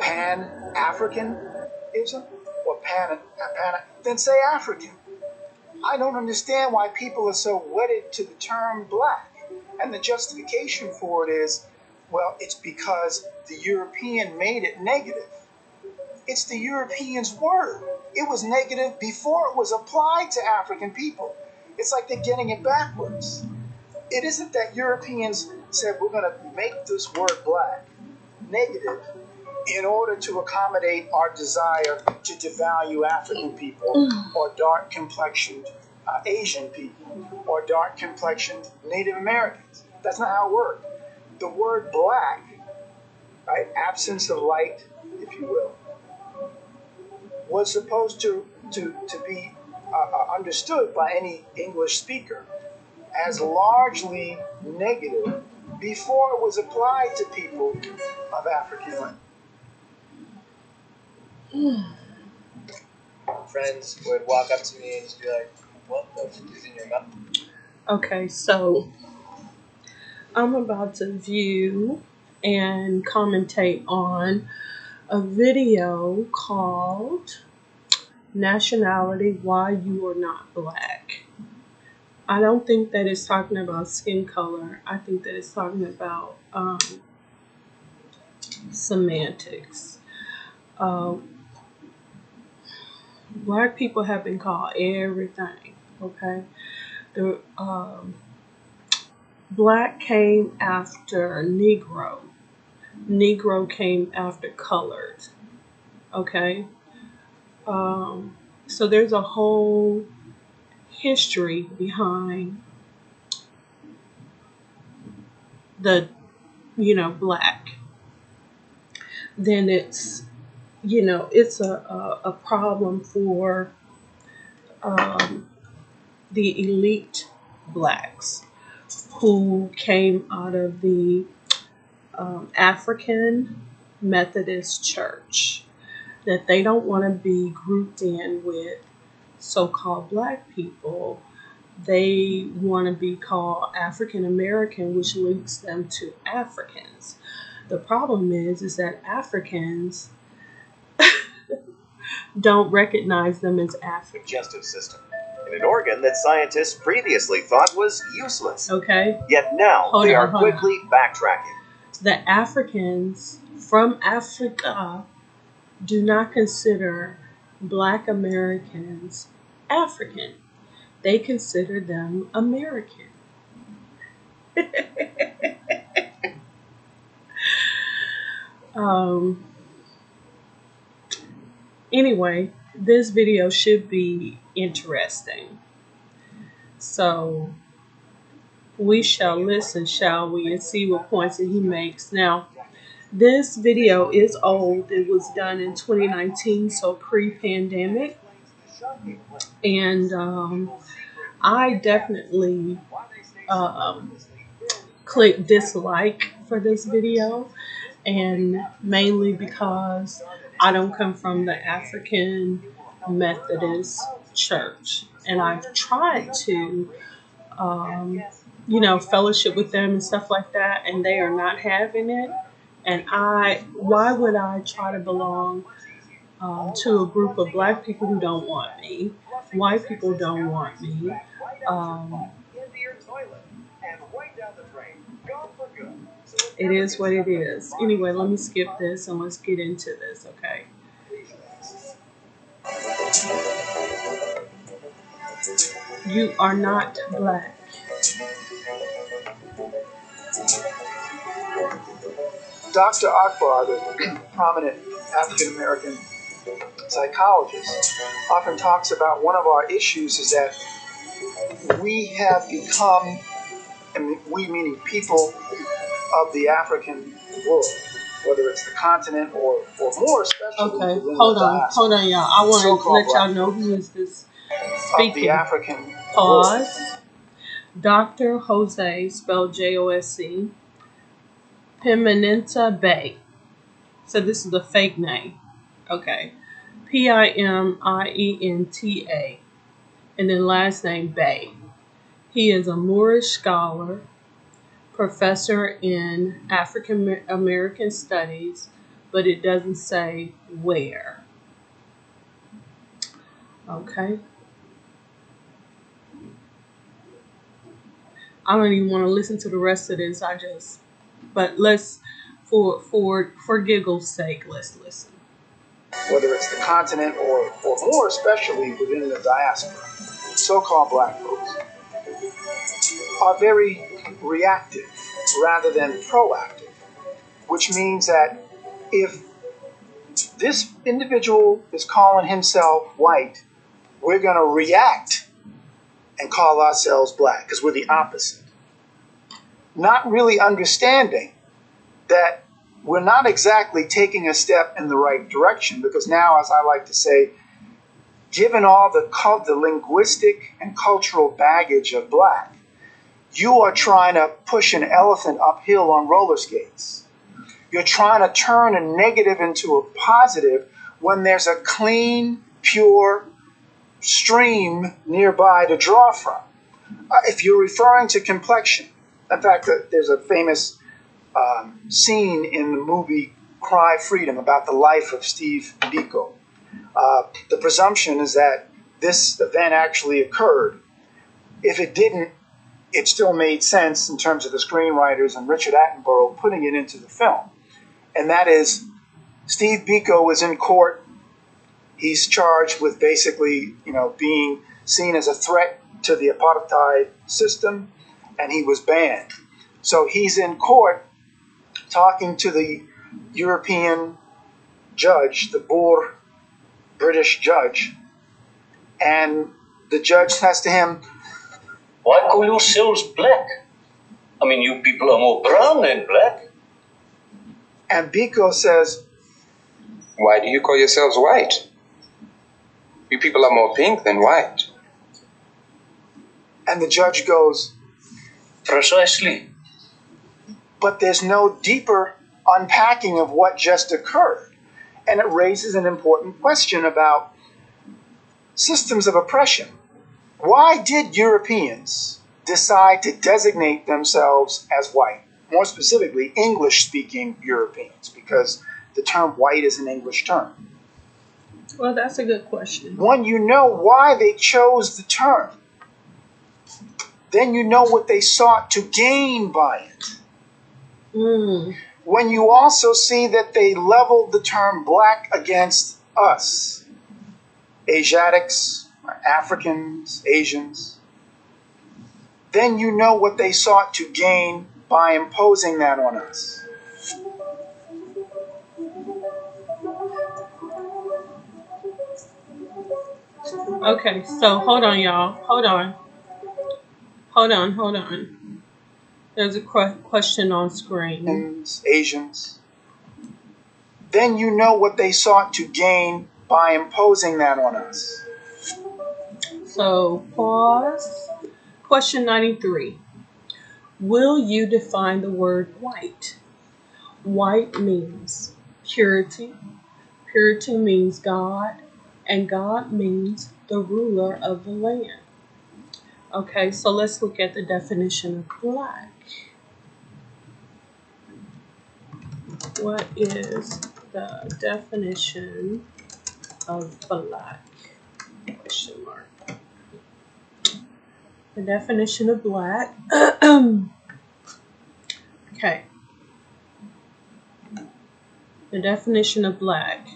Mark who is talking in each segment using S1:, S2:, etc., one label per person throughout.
S1: Pan-Africanism or then say African. I don't understand why people are so wedded to the term black. And the justification for it is, well, it's because the European made it negative. It's the Europeans' word. It was negative before it was applied to African people. It's like they're getting it backwards. It isn't that Europeans said we're going to make this word black negative in order to accommodate our desire to devalue African people or dark complexioned Asian people or dark complexioned Native Americans. That's not how it worked. The word black, right, absence of light, if you will, was supposed to be understood by any English speaker as largely negative before it was applied to people of African land.
S2: Friends would walk up to me and just be like, "What the fuck is in your mouth?"
S3: Okay, so I'm about to view and commentate on a video called Nationality, Why You Are Not Black. I don't think that it's talking about skin color. I think that it's talking about semantics. Black people have been called everything, okay? The black came after Negro. Negro came after colored, okay? So there's a whole history behind the, black. Then it's, it's a problem for the elite blacks who came out of the African Methodist Church, that they don't want to be grouped in with so-called black people. They want to be called African American, which links them to Africans. The problem is that Africans don't recognize them as Africans.
S4: Digestive system, in an organ that scientists previously thought was useless.
S3: Okay.
S4: Yet now they are quickly backtracking.
S3: The Africans from Africa do not consider Black Americans African. They consider them American. Anyway, this video should be interesting. So we shall listen, shall we, and see what points that he makes. Now, this video is old. It was done in 2019, so pre-pandemic. And I definitely clicked dislike for this video, and mainly because I don't come from the African Methodist Church, and I've tried to fellowship with them and stuff like that, and they are not having it. And why would I try to belong to a group of black people who don't want me? White people don't want me. It is what it is. Anyway, let me skip this and let's get into this, okay? You are not black.
S1: Dr. Akbar, the prominent African American psychologist, often talks about one of our issues is that we have become, and we meaning people of the African world, whether it's the continent or more especially.
S3: Okay, hold on, y'all. I want to let y'all know who is this speaking.
S1: Of the African
S3: Pause.
S1: world.
S3: Dr. Jose, spelled Josc, Piminenta Bay. So this is the fake name. Okay. Piminenta, and then last name Bay. He is a Moorish scholar, professor in African American Studies, but it doesn't say where. Okay. I don't even want to listen to the rest of this. But let's, for giggle's sake, let's listen.
S1: Whether it's the continent or more especially within the diaspora, so-called black folks are very reactive rather than proactive, which means that if this individual is calling himself white, we're going to react and call ourselves black because we're the opposite. Not really understanding that we're not exactly taking a step in the right direction, because now, as I like to say, given all the linguistic and cultural baggage of black, you are trying to push an elephant uphill on roller skates. You're trying to turn a negative into a positive when there's a clean, pure stream nearby to draw from. If you're referring to complexion, in fact, there's a famous scene in the movie Cry Freedom about the life of Steve Biko. The presumption is that this event actually occurred. If it didn't, it still made sense in terms of the screenwriters and Richard Attenborough putting it into the film. And that is, Steve Biko was in court. He's charged with basically, being seen as a threat to the apartheid system, and he was banned. So he's in court talking to the European judge, the Boer British judge, and the judge says to him,
S5: "Why call yourselves black? I mean, you people are more brown than black."
S1: And Biko says,
S6: "Why do you call yourselves white? You people are more pink than white."
S1: And the judge goes,
S5: "Precisely."
S1: But there's no deeper unpacking of what just occurred. And it raises an important question about systems of oppression. Why did Europeans decide to designate themselves as white? More specifically, English-speaking Europeans, because the term white is an English term.
S3: Well, that's a good question.
S1: When you know why they chose the term, then you know what they sought to gain by it. When you also see that they leveled the term black against us, Asiatics, Africans, Asians, then you know what they sought to gain by imposing that on us.
S3: Okay, so hold on, y'all. Hold on. There's a question on screen.
S1: Asians. Then you know what they sought to gain by imposing that on us.
S3: So, pause. Question 93. Will you define the word white? White means purity. Purity means God. And God means the ruler of the land. Okay, so let's look at the definition of black. What is the definition of black? Question mark. The definition of black. Okay. The definition of black.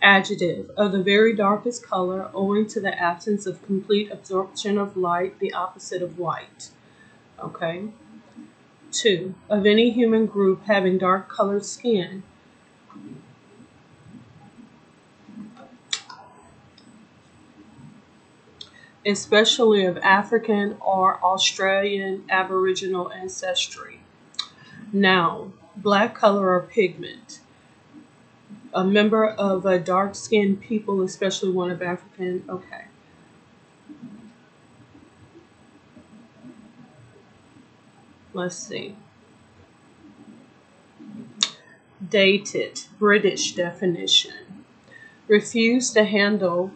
S3: Adjective, of the very darkest color, owing to the absence of complete absorption of light, the opposite of white. Okay. 2, of any human group having dark colored skin. Especially of African or Australian Aboriginal ancestry. Noun, black color or pigment. A member of a dark-skinned people, especially one of African. Okay. Let's see. Dated, British definition. Refuse to handle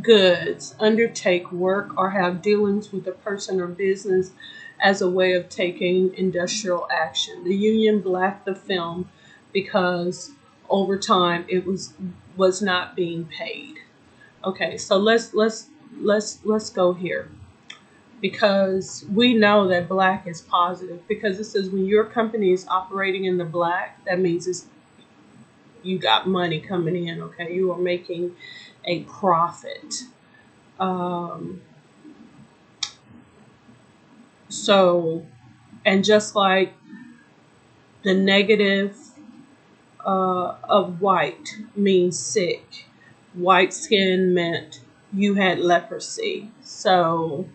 S3: goods, undertake work, or have dealings with a person or business as a way of taking industrial action. The Union Black, the film, because over time it was not being paid. Okay, so let's go here, because we know that black is positive, because it says when your company is operating in the black, that means you got money coming in. Okay, you are making a profit. So, and just like the negative of white means sick, white skin meant you had leprosy. So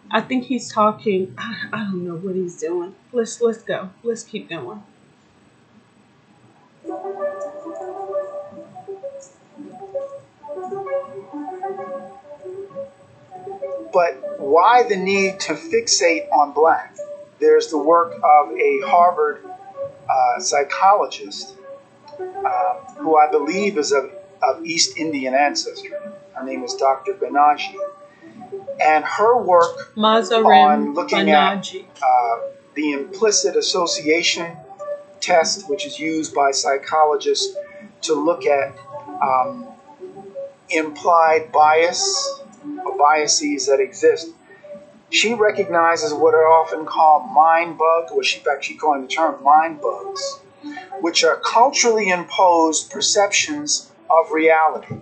S3: I think he's talking, I don't know what he's doing. Let's go. Let's keep going.
S1: But why the need to fixate on black? There's the work of a Harvard psychologist who I believe is of East Indian ancestry. Her name is Dr. Banerjee. And her work on looking at the implicit association test, which is used by psychologists to look at implied bias or biases that exist. She recognizes what are often called mind bugs, or she coined the term mind bugs, which are culturally imposed perceptions of reality.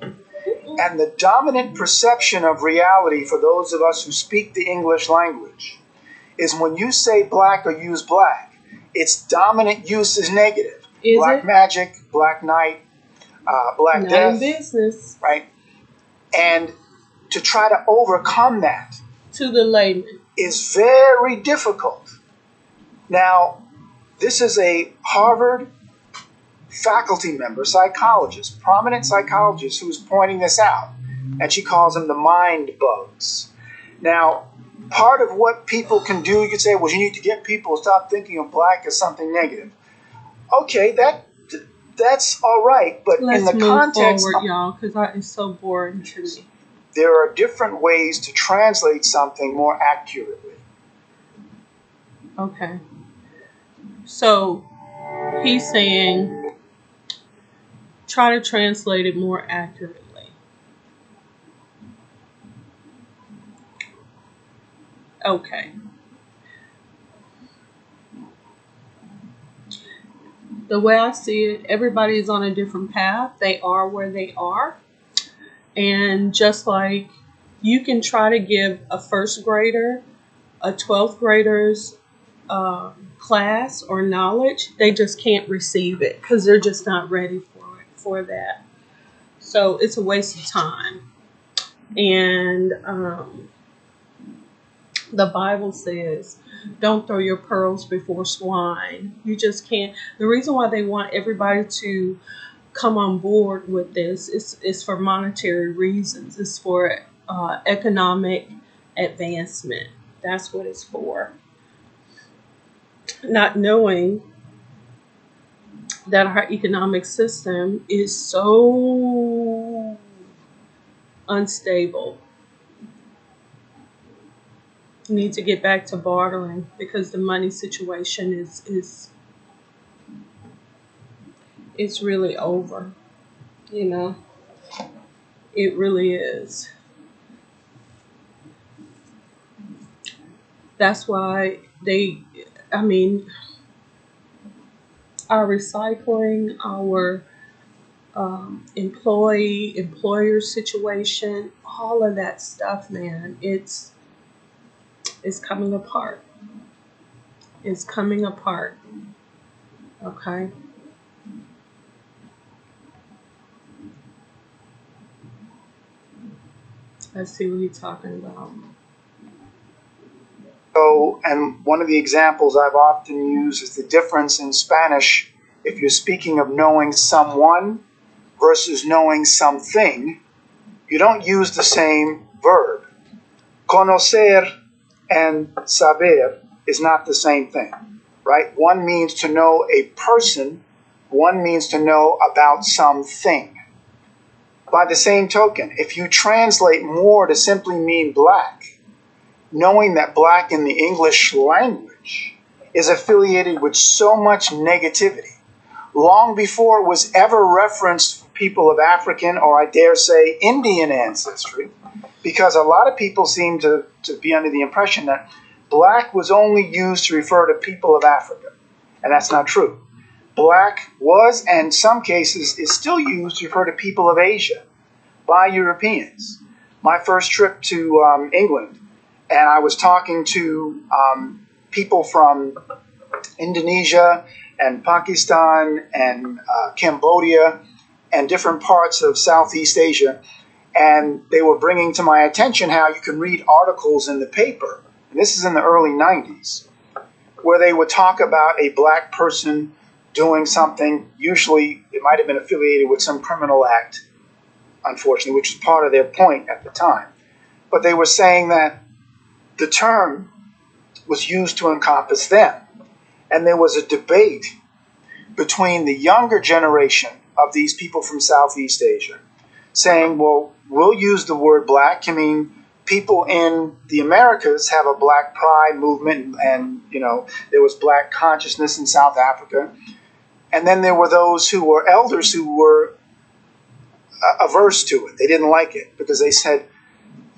S1: And the dominant perception of reality for those of us who speak the English language is when you say black or use black, its dominant use is negative.
S3: Is
S1: black
S3: it?
S1: Magic, black night, black
S3: Not
S1: death.
S3: in business.
S1: Right? And to try to overcome that
S3: to the layman
S1: is very difficult. Now, this is a Harvard faculty member, psychologist, prominent psychologist, who's pointing this out. And she calls them the mind bugs. Now, part of what people can do, you could say, well, you need to get people to stop thinking of black as something negative. Okay, that's all right. But
S3: Let's
S1: in the
S3: move
S1: context
S3: forward, y'all, because it's so boring to me.
S1: There are different ways to translate something more accurately.
S3: Okay. So he's saying try to translate it more accurately. Okay. The way I see it, everybody is on a different path. They are where they are. And just like you can try to give a first grader a 12th grader's class or knowledge, they just can't receive it because they're just not ready for that. So it's a waste of time. And the Bible says, don't throw your pearls before swine. You just can't. The reason why they want everybody to come on board with this is for monetary reasons. It's for economic advancement. That's what it's for. Not knowing that our economic system is so unstable. You need to get back to bartering because the money situation is really over. You know, it really is. That's why our recycling, our employer situation, all of that stuff, man, it's coming apart. It's coming apart. Okay. Let's see what he's talking about.
S1: So, and one of the examples I've often used is the difference in Spanish. If you're speaking of knowing someone versus knowing something, you don't use the same verb. Conocer and saber is not the same thing, right? One means to know a person, one means to know about something. By the same token, if you translate more to simply mean black, knowing that black in the English language is affiliated with so much negativity, long before it was ever referenced for people of African, or I dare say Indian ancestry, because a lot of people seem to be under the impression that black was only used to refer to people of Africa, and that's not true. Black was, and in some cases, is still used to refer to people of Asia by Europeans. My first trip to England, and I was talking to people from Indonesia and Pakistan and Cambodia and different parts of Southeast Asia, and they were bringing to my attention how you can read articles in the paper, and this is in the early 90s, where they would talk about a black person doing something. Usually it might have been affiliated with some criminal act, unfortunately, which was part of their point at the time. But they were saying that the term was used to encompass them. And there was a debate between the younger generation of these people from Southeast Asia saying, well, we'll use the word black. I mean, people in the Americas have a black pride movement, and, you know, there was black consciousness in South Africa. And then there were those who were elders who were averse to it. They didn't like it because they said,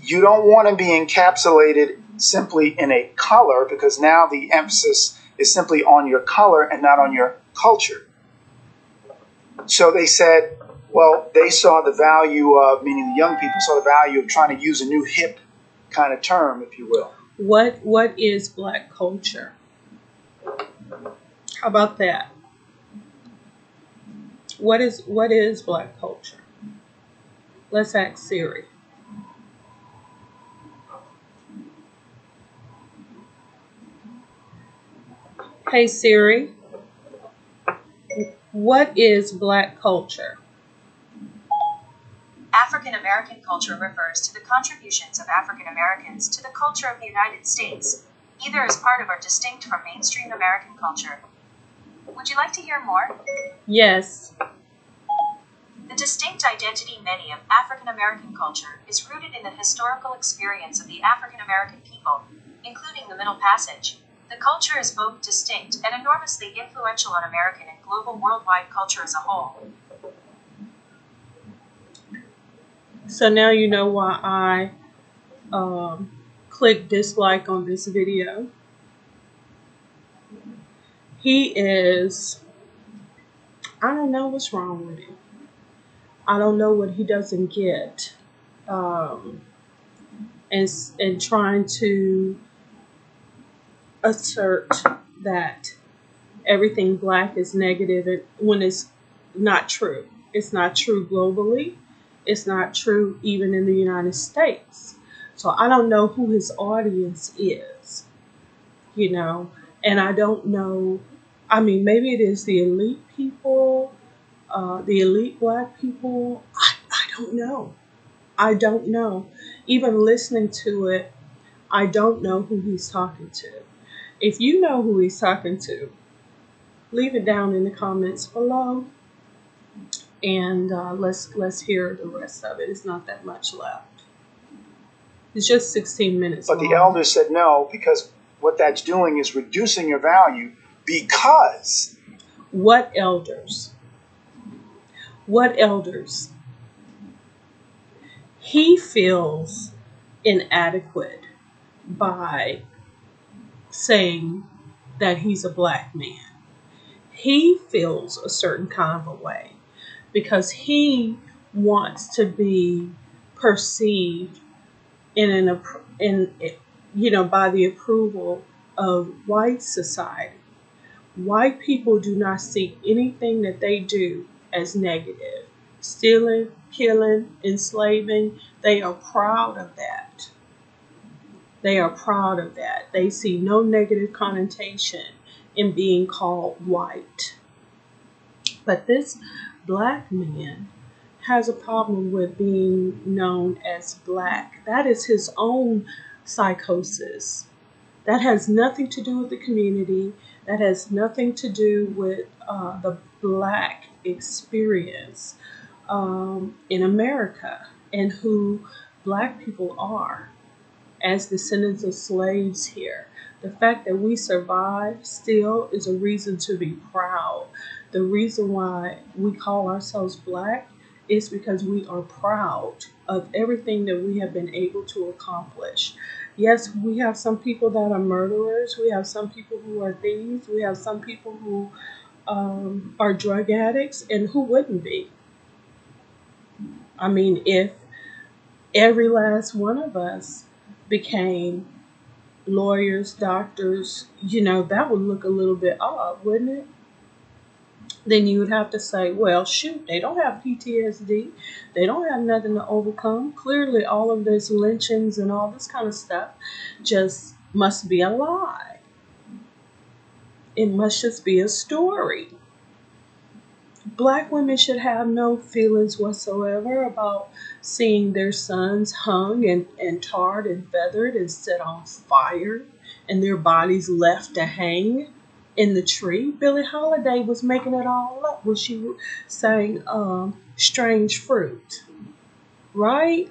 S1: you don't want to be encapsulated simply in a color, because now the emphasis is simply on your color and not on your culture. So they said, well, they saw the value of, meaning the young people saw the value of trying to use a new hip kind of term, if you will.
S3: What is black culture? How about that? What is black culture? Let's ask Siri. Hey Siri, what is black culture?
S7: African American culture refers to the contributions of African Americans to the culture of the United States, either as part of or distinct from mainstream American culture. Would you like to hear more?
S3: Yes.
S7: The distinct identity many of African American culture is rooted in the historical experience of the African American people, including the Middle Passage. The culture is both distinct and enormously influential on American and global worldwide culture as a whole.
S3: So now you know why I clicked dislike on this video. He is, I don't know what's wrong with him. I don't know what he doesn't get. And trying to assert that everything black is negative when it's not true. It's not true globally. It's not true even in the United States. So I don't know who his audience is, you know, and I don't know. I mean, maybe it is the elite people, the elite black people. I don't know. I don't know. Even listening to it, I don't know who he's talking to. If you know who he's talking to, leave it down in the comments below, and let's hear the rest of it. It's not that much left. It's just 16 minutes
S1: But
S3: long.
S1: the elders said no, because what that's doing is reducing your value. Because
S3: What elders? What elders? He feels inadequate by saying that he's a black man. He feels a certain kind of a way because he wants to be perceived by the approval of white society. White people do not see anything that they do as negative. Stealing, killing, enslaving, they are proud of that. They are proud of that. They see no negative connotation in being called white. But this black man has a problem with being known as black. That is his own psychosis. That has nothing to do with the community. That has nothing to do with the black experience in America and who black people are as descendants of slaves here. The fact that we survive still is a reason to be proud. The reason why we call ourselves black is because we are proud of everything that we have been able to accomplish. Yes, we have some people that are murderers. We have some people who are thieves. We have some people who are drug addicts, and who wouldn't be? I mean, if every last one of us became lawyers, doctors, that would look a little bit odd, wouldn't it? Then you would have to say, well, shoot, they don't have PTSD. They don't have nothing to overcome. Clearly, all of this lynchings and all this kind of stuff just must be a lie. It must just be a story. Black women should have no feelings whatsoever about seeing their sons hung and tarred and feathered and set on fire and their bodies left to hang in the tree. Billie Holiday was making it all up when she sang Strange Fruit, right?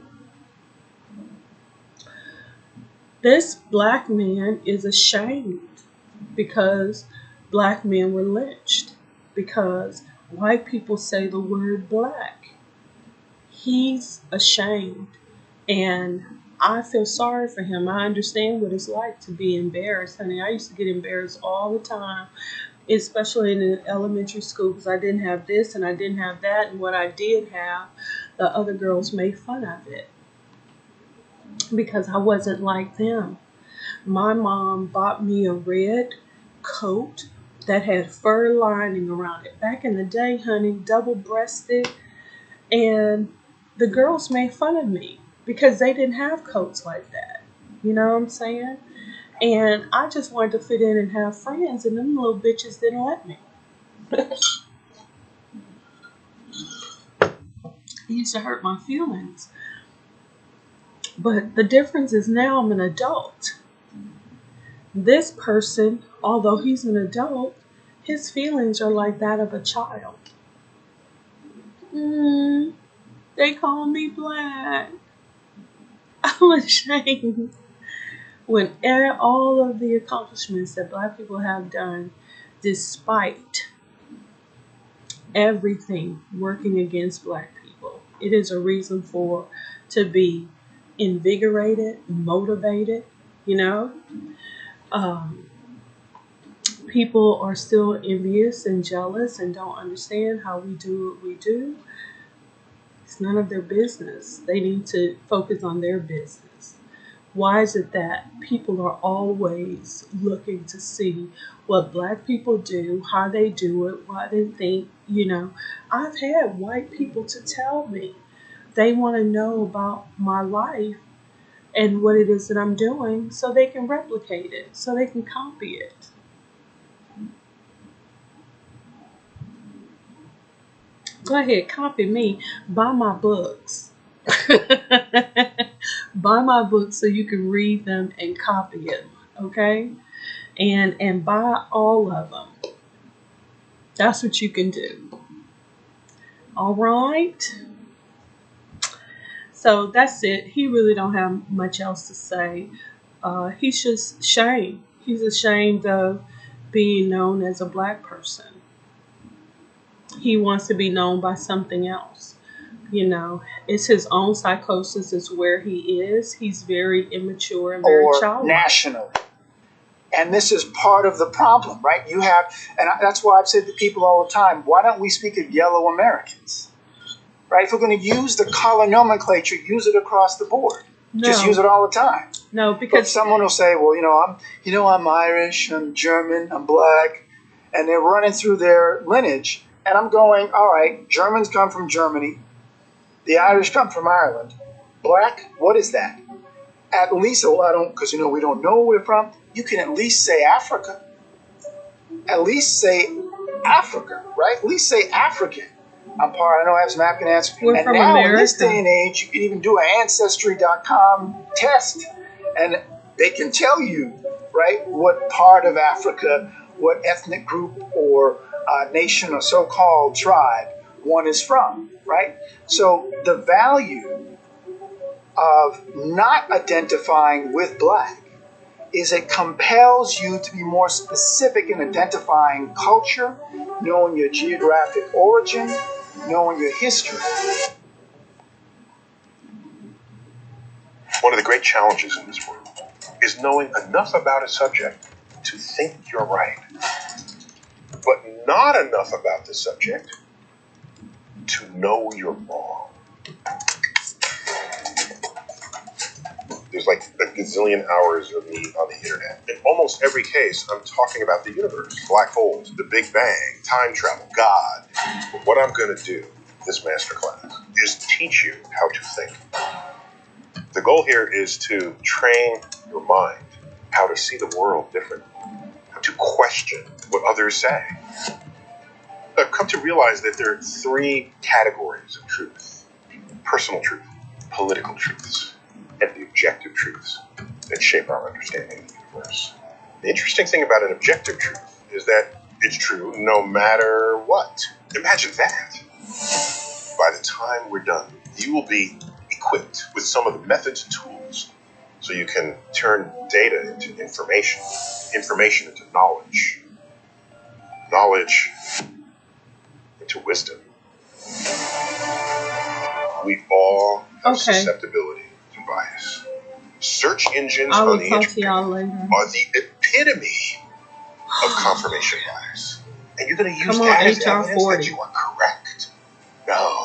S3: This black man is ashamed because black men were lynched, because white people say the word black. He's ashamed, and I feel sorry for him. I understand what it's like to be embarrassed, honey. I used to get embarrassed all the time, especially in elementary school, because I didn't have this and I didn't have that, and what I did have, the other girls made fun of it because I wasn't like them. My mom bought me a red coat that had fur lining around it. Back in the day, honey, double-breasted, and the girls made fun of me because they didn't have coats like that. You know what I'm saying? And I just wanted to fit in and have friends, and them little bitches didn't let me. It used to hurt my feelings. But the difference is now I'm an adult. This person, although he's an adult, his feelings are like that of a child. They call me black. I'm ashamed. When all of the accomplishments that black people have done, despite everything working against black people, it is a reason to be invigorated, motivated, people are still envious and jealous and don't understand how we do what we do. It's none of their business. They need to focus on their business. Why is it that people are always looking to see what black people do, how they do it, why they think, I've had white people to tell me they want to know about my life and what it is that I'm doing so they can replicate it, so they can copy it. Go ahead, copy me. Buy my books. Buy my books so you can read them and copy it, okay? And buy all of them. That's what you can do. All right? So that's it. He really don't have much else to say. He's just ashamed. He's ashamed of being known as a black person. He wants to be known by something else. It's his own psychosis is where he is. He's very immature and very childlike.
S1: Nationally. And this is part of the problem, right? That's why I've said to people all the time, why don't we speak of yellow Americans? Right? If we're going to use the color nomenclature, use it across the board.
S3: No.
S1: Just use it all the time.
S3: No, because
S1: but someone will say, well, I'm Irish, I'm German, I'm black, and they're running through their lineage. And I'm going, all right, Germans come from Germany. The Irish come from Ireland. Black, what is that? At least, because we don't know where we're from. You can at least say Africa. At least say Africa, right? At least say African. I know I have some African ancestry.
S3: We're
S1: and
S3: from
S1: now
S3: America.
S1: In this day and age, you can even do an Ancestry.com test. And they can tell you, right, what part of Africa, what ethnic group or nation or so-called tribe one is from, right? So the value of not identifying with black is it compels you to be more specific in identifying culture, knowing your geographic origin, knowing your history.
S8: One of the great challenges in this world is knowing enough about a subject to think you're right, but not enough about the subject to know you're wrong. There's like a gazillion hours of me on the internet. In almost every case, I'm talking about the universe, black holes, the Big Bang, time travel, God. But what I'm going to do this masterclass is teach you how to think. The goal here is to train your mind how to see the world differently, how to question what others say. I've come to realize that there are three categories of truth: personal truth, political truths, and the objective truths that shape our understanding of the universe. The interesting thing about an objective truth is that it's true no matter what. Imagine that. By the time we're done, you will be equipped with some of the methods and tools so you can turn data into information, information into knowledge, knowledge into wisdom. We all have susceptibility to bias. Search engines on the internet are the epitome of confirmation bias. And you're going to use that as evidence that you are correct. No.